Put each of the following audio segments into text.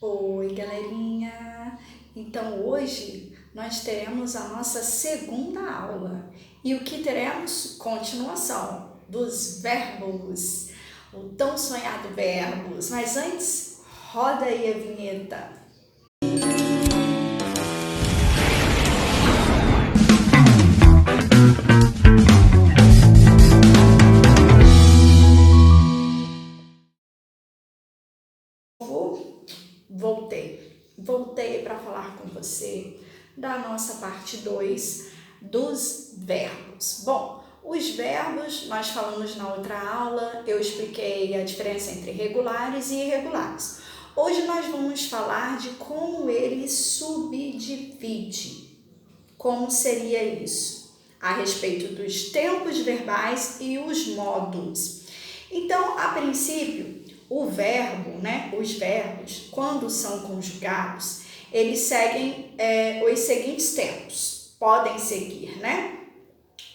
Oi, galerinha! Então, hoje nós teremos a nossa segunda aula e o que teremos? Continuação dos verbos, o tão sonhado verbos. Mas antes, roda aí a vinheta. Voltei para falar com você da nossa parte 2 dos verbos. Bom, os verbos nós falamos na outra aula, eu expliquei a diferença entre regulares e irregulares. Hoje nós vamos falar de como ele subdivide. Como seria isso? A respeito dos tempos verbais e os modos. Então, a princípio, o verbo, os verbos, quando são conjugados, eles seguem os seguintes tempos. Podem seguir,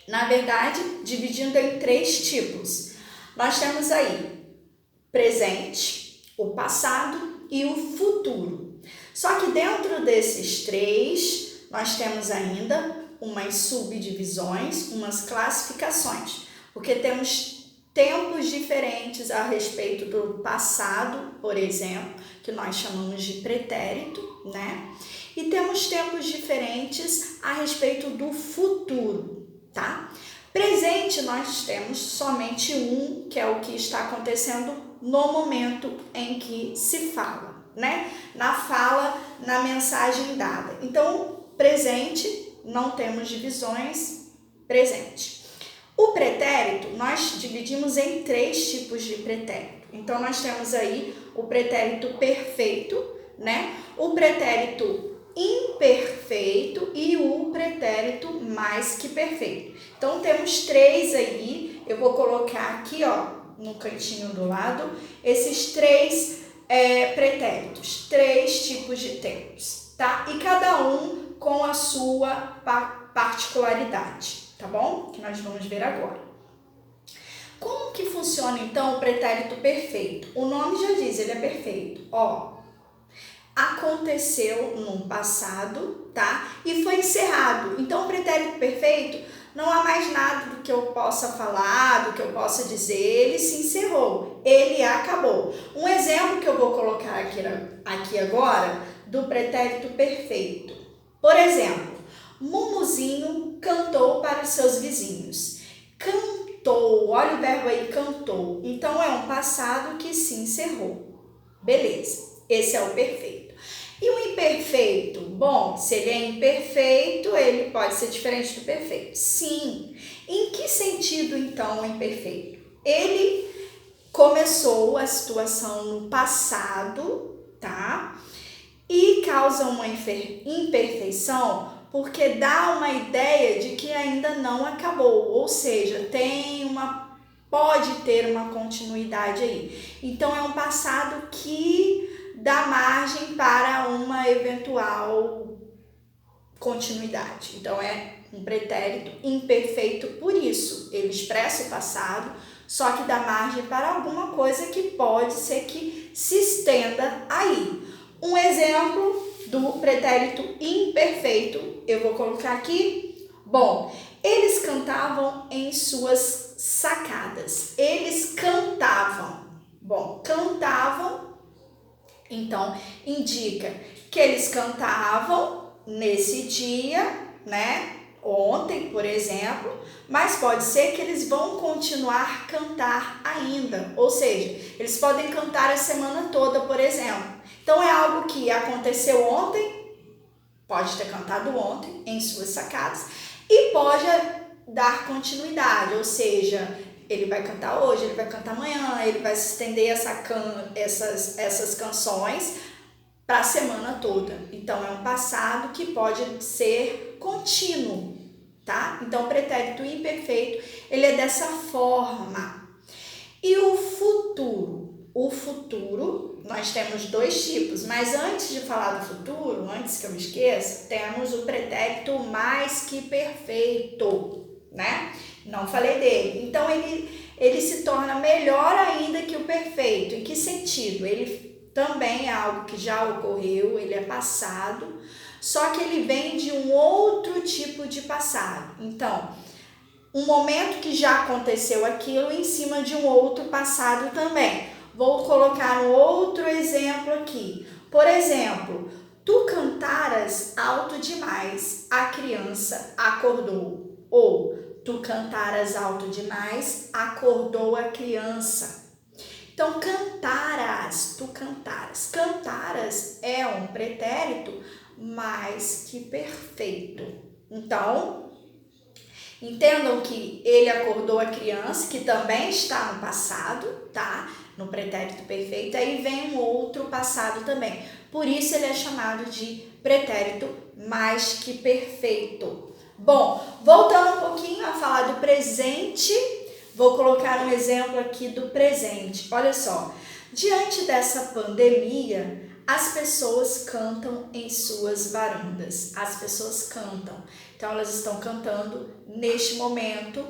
Na verdade, dividindo em 3 tipos. Nós temos aí presente, o passado e o futuro. Só que dentro desses 3, nós temos ainda umas subdivisões, umas classificações, porque temos tempos diferentes a respeito do passado, por exemplo, que nós chamamos de pretérito, E temos tempos diferentes a respeito do futuro, tá? Presente nós temos somente um, que é o que está acontecendo no momento em que se fala, Na fala, na mensagem dada. Então, presente, não temos divisões, presente. O pretérito, nós dividimos em 3 tipos de pretérito. Então, nós temos aí o pretérito perfeito, O pretérito imperfeito e o pretérito mais que perfeito. Então, temos 3 aí, eu vou colocar aqui, no cantinho do lado, esses 3 pretéritos, 3 tipos de tempos, tá? E cada um com a sua particularidade. Tá bom? Que nós vamos ver agora. Como que funciona, então, o pretérito perfeito? O nome já diz, ele é perfeito. Aconteceu no passado, tá? E foi encerrado. Então, o pretérito perfeito, não há mais nada do que eu possa falar, do que eu possa dizer, ele se encerrou, ele acabou. Um exemplo que eu vou colocar aqui agora, do pretérito perfeito. Por exemplo, Mumuzinho cantou para os seus vizinhos. Cantou, olha o verbo aí, cantou. Então, é um passado que se encerrou. Beleza, esse é o perfeito. E o imperfeito? Bom, se ele é imperfeito, ele pode ser diferente do perfeito. Sim. Em que sentido, então, o imperfeito? Ele começou a situação no passado, tá? E causa uma imperfeição porque dá uma ideia de que ainda não acabou, ou seja, pode ter uma continuidade aí. Então, é um passado que dá margem para uma eventual continuidade. Então, é um pretérito imperfeito por isso. Ele expressa o passado, só que dá margem para alguma coisa que pode ser que se estenda aí. Um exemplo do pretérito imperfeito, eu vou colocar aqui. Bom, eles cantavam em suas sacadas. Eles cantavam. Bom, cantavam, então, indica que eles cantavam nesse dia, Ontem, por exemplo, mas pode ser que eles vão continuar a cantar ainda, ou seja, eles podem cantar a semana toda, por exemplo. Então, é algo que aconteceu ontem, pode ter cantado ontem em suas sacadas, e pode dar continuidade, ou seja, ele vai cantar hoje, ele vai cantar amanhã, ele vai se estender essas canções para a semana toda. Então, é um passado que pode ser contínuo, tá? Então, o pretérito imperfeito, ele é dessa forma. E o futuro? O futuro, nós temos 2 tipos, mas antes de falar do futuro, antes que eu me esqueça, temos o pretérito mais que perfeito, Não falei dele. Então, ele se torna melhor ainda que o perfeito. Em que sentido? Ele também é algo que já ocorreu, ele é passado, só que ele vem de um outro tipo de passado. Então, um momento que já aconteceu aquilo em cima de um outro passado também. Vou colocar um outro exemplo aqui. Por exemplo, tu cantaras alto demais, a criança acordou. Ou tu cantaras alto demais, acordou a criança. Então, cantaras, tu cantaras. Cantaras é um pretérito mais que perfeito. Então, entendam que ele acordou a criança, que também está no passado, tá? No pretérito perfeito, aí vem um outro passado também. Por isso ele é chamado de pretérito mais que perfeito. Bom, voltando um pouquinho a falar do presente, vou colocar um exemplo aqui do presente. Olha só, diante dessa pandemia, as pessoas cantam em suas varandas. As pessoas cantam. Então, elas estão cantando neste momento,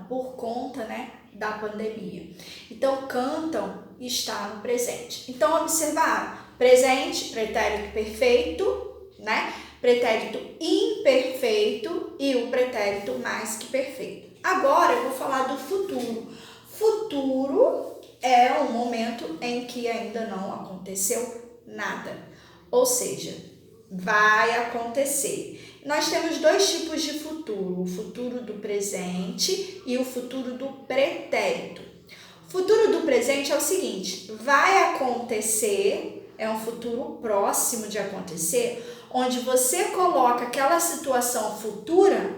por conta, né, da pandemia. Então, cantam está no presente. Então, observaram? Presente, pretérito perfeito, né? Pretérito imperfeito e o pretérito mais que perfeito. Agora, eu vou falar do futuro. Futuro é um momento em que ainda não aconteceu nada. Ou seja, vai acontecer. Nós temos dois tipos de futuro, o futuro do presente e o futuro do pretérito. O futuro do presente é o seguinte, vai acontecer, é um futuro próximo de acontecer, onde você coloca aquela situação futura,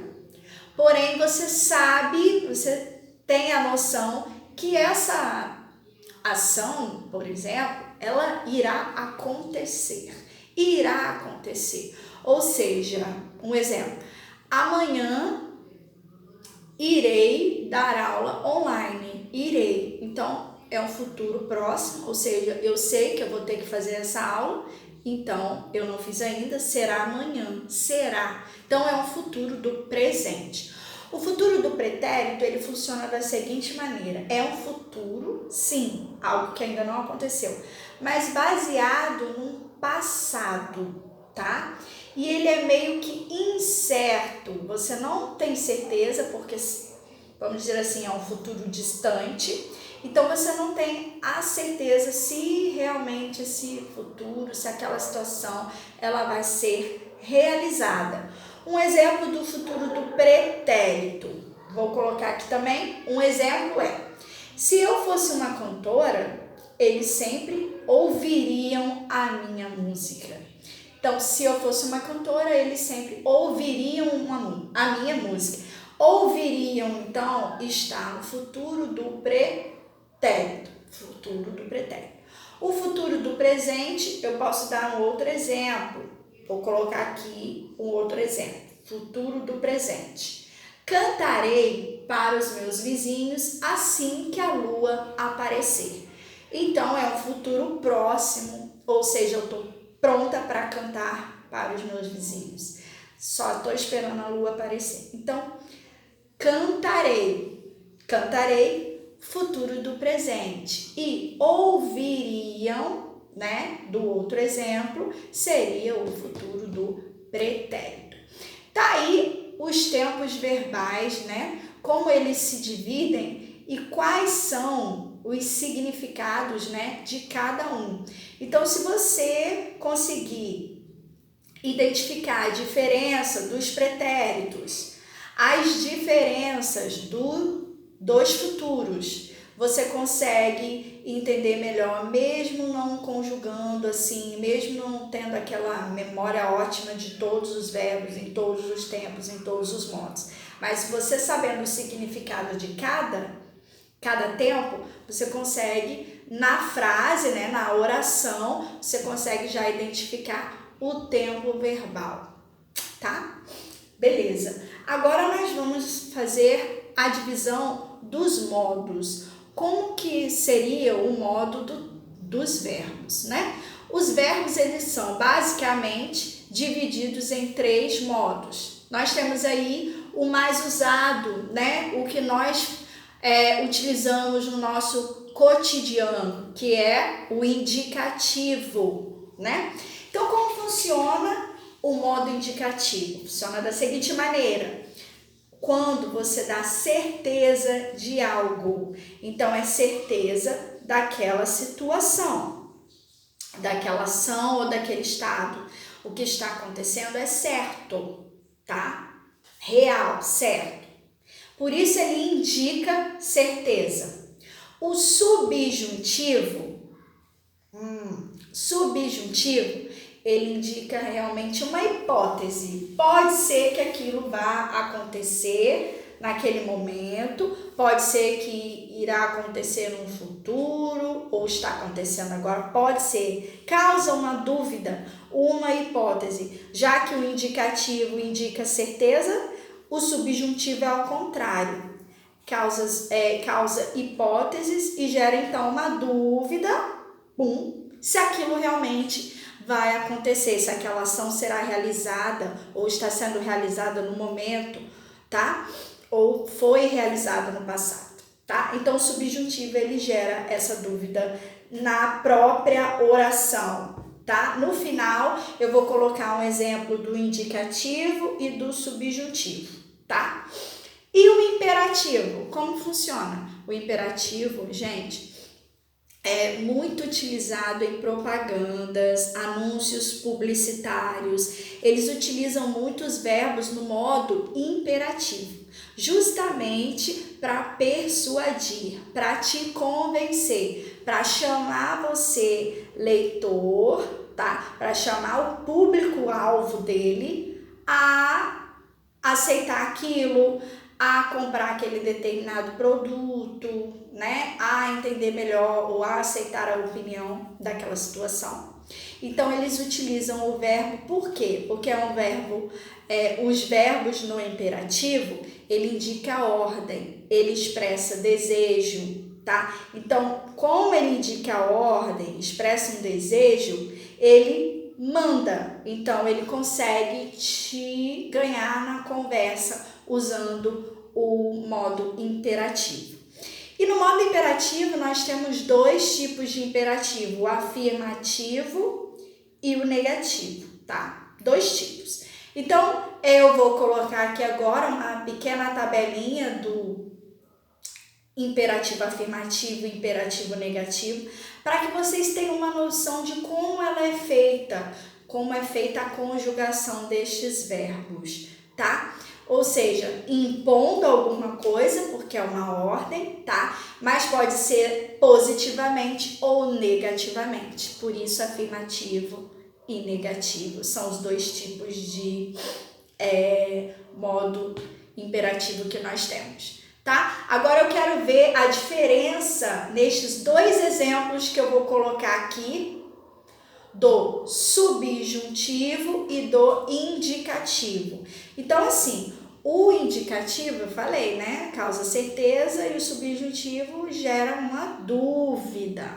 porém você sabe, você tem a noção que essa ação, por exemplo, ela irá acontecer. Irá acontecer. Ou seja, um exemplo, amanhã irei dar aula online. Irei. Então, é um futuro próximo, ou seja, eu sei que eu vou ter que fazer essa aula, então eu não fiz ainda, será amanhã. Será. Então, é um futuro do presente. O futuro do pretérito, ele funciona da seguinte maneira, é um futuro, sim, algo que ainda não aconteceu, mas baseado num passado, tá? E ele é meio que incerto, você não tem certeza, porque, vamos dizer assim, é um futuro distante, então você não tem a certeza se realmente esse futuro, se aquela situação, ela vai ser realizada. Um exemplo do futuro do pretérito, vou colocar aqui também, um exemplo é, se eu fosse uma cantora, eles sempre ouviriam a minha música. Então, se eu fosse uma cantora, eles sempre ouviriam a minha música. Ouviriam, então, está no futuro do pretérito. Futuro do pretérito. O futuro do presente, eu posso dar um outro exemplo. Vou colocar aqui um outro exemplo. Futuro do presente. Cantarei para os meus vizinhos assim que a lua aparecer. Então, é um futuro próximo, ou seja, eu estou pronta para cantar para os meus vizinhos. Só estou esperando a lua aparecer. Então, cantarei, futuro do presente. E ouviriam, né, do outro exemplo, seria o futuro do pretérito. Tá aí os tempos verbais, né, como eles se dividem e quais são os significados, né, de cada um. Então, se você conseguir identificar a diferença dos pretéritos, as diferenças dos futuros, você consegue entender melhor, mesmo não conjugando assim, mesmo não tendo aquela memória ótima de todos os verbos, em todos os tempos, em todos os modos. Mas você sabendo o significado de cada tempo, você consegue, na frase, né, na oração, você consegue já identificar o tempo verbal, tá? Beleza. Agora nós vamos fazer a divisão dos modos. Como que seria o modo dos verbos, né? Os verbos, eles são basicamente divididos em 3 modos. Nós temos aí o mais usado, né? O que nós utilizamos no nosso cotidiano, que é o indicativo, né? Então, como funciona o modo indicativo? Funciona da seguinte maneira: quando você dá certeza de algo, então é certeza daquela situação, daquela ação ou daquele estado. O que está acontecendo é certo, tá? Real, certo. Por isso ele indica certeza. O subjuntivo, ele indica realmente uma hipótese. Pode ser que aquilo vá acontecer naquele momento, pode ser que irá acontecer no futuro, ou está acontecendo agora, pode ser. Causa uma dúvida, uma hipótese. Já que o indicativo indica certeza, o subjuntivo é ao contrário. Causa hipóteses e gera então uma dúvida, se aquilo realmente vai acontecer, se aquela ação será realizada ou está sendo realizada no momento, tá? Ou foi realizada no passado, tá? Então o subjuntivo ele gera essa dúvida na própria oração, tá? No final eu vou colocar um exemplo do indicativo e do subjuntivo, tá? E o imperativo, como funciona? O imperativo, gente, é muito utilizado em propagandas, anúncios publicitários. Eles utilizam muitos verbos no modo imperativo, justamente para persuadir, para te convencer, para chamar você, leitor, tá? Para chamar o público-alvo dele a aceitar aquilo, a comprar aquele determinado produto, né? A entender melhor ou a aceitar a opinião daquela situação. Então, eles utilizam o verbo por quê? Porque é um verbo, os verbos no imperativo, ele indica ordem, ele expressa desejo, tá? Então, como ele indica ordem, expressa um desejo, ele manda. Então, ele consegue te ganhar na conversa usando o modo imperativo. E no modo imperativo, nós temos dois tipos de imperativo, o afirmativo e o negativo, tá? Dois tipos. Então, eu vou colocar aqui agora uma pequena tabelinha do imperativo afirmativo e imperativo negativo, para que vocês tenham uma noção de como ela é feita, como é feita a conjugação destes verbos, tá? Ou seja, impondo alguma coisa, porque é uma ordem, tá? Mas pode ser positivamente ou negativamente. Por isso, afirmativo e negativo são os dois tipos de modo imperativo que nós temos, tá? Agora eu quero ver a diferença nestes dois exemplos que eu vou colocar aqui, do subjuntivo e do indicativo. Então, assim, o indicativo, eu falei, né? Causa certeza e o subjuntivo gera uma dúvida.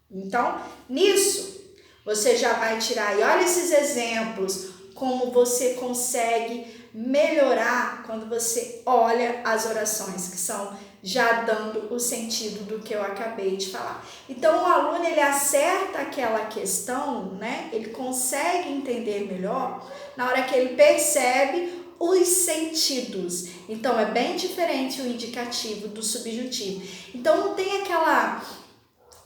Então, nisso, você já vai tirar, e olha esses exemplos, como você consegue melhorar quando você olha as orações, que são já dando o sentido do que eu acabei de falar. Então, o aluno, ele acerta aquela questão, né? Ele consegue entender melhor na hora que ele percebe os sentidos. Então, é bem diferente o indicativo do subjuntivo. Então, não tem aquela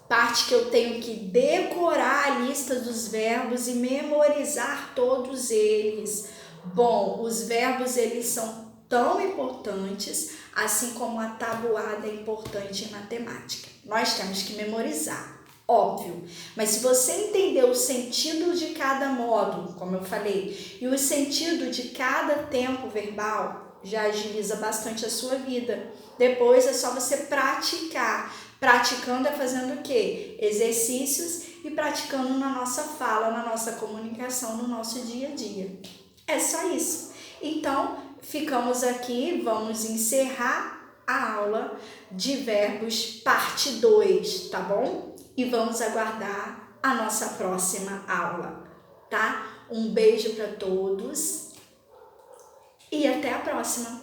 parte que eu tenho que decorar a lista dos verbos e memorizar todos eles. Bom, os verbos, eles são tão importantes, assim como a tabuada é importante em matemática. Nós temos que memorizar, óbvio. Mas se você entender o sentido de cada módulo, como eu falei, e o sentido de cada tempo verbal, já agiliza bastante a sua vida. Depois é só você praticar. Praticando é fazendo o quê? Exercícios e praticando na nossa fala, na nossa comunicação, no nosso dia a dia. É só isso. Então, ficamos aqui, vamos encerrar a aula de verbos parte 2, tá bom? E vamos aguardar a nossa próxima aula, tá? Um beijo para todos e até a próxima!